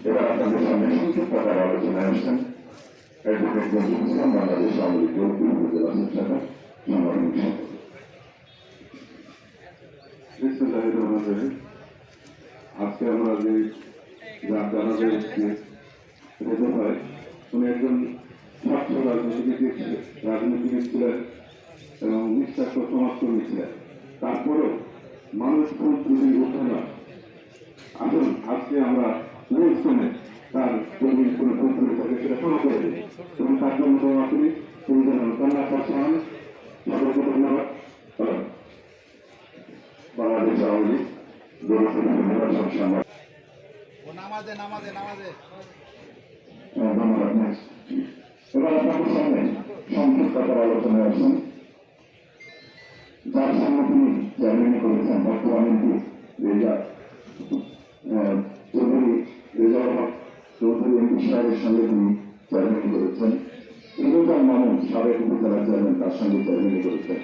এবার আপনাদের সামনে সংক্ষিপ্ত আকারে আলোচনায় আসছেন অ্যাডভোকেট নজরুল ইসলাম, বাংলাদেশ আওয়ামী লীগ উপজেলা শাখা সাংগঠনিক সম্পাদক। আজকে আমরা যে জানাজা এসেছি সেটা হয় উনি একজন ছাত্র রাজনীতিবিদ ছিলেন এবং নিঃস্বার্থ সমাজকর্মী ছিলেন। তারপরেও মানুষ খুব যদি ওঠে না। আসুন আজকে আমরা শুনে তার যদি কোনো পরিস্থিতি থাকে সেটা শুরু করে দিই এবং তার জন্য আপনি তিনি যেন কন্যা পাঠান। সকলকে ধন্যবাদ। বাংলাদেশ আওয়ামী লীগ নির্বাচন সংবাদ। ধন্যবাদ। এবার আপনাদের সামনে সংক্ষিপ্ত আকারে আলোচনায় আসুন যার সঙ্গে তিনি চেয়ারম্যান করেছেন বর্তমানে চৌধুরী রেজাউল হক চৌধুরী এমপি সাহেবের সঙ্গে তিনি চেয়ারম্যান করেছেন। এগুলো মানুষ সাবেক উপজেলা চেয়ারম্যান তার সঙ্গে চেয়ারম্যান করেছেন।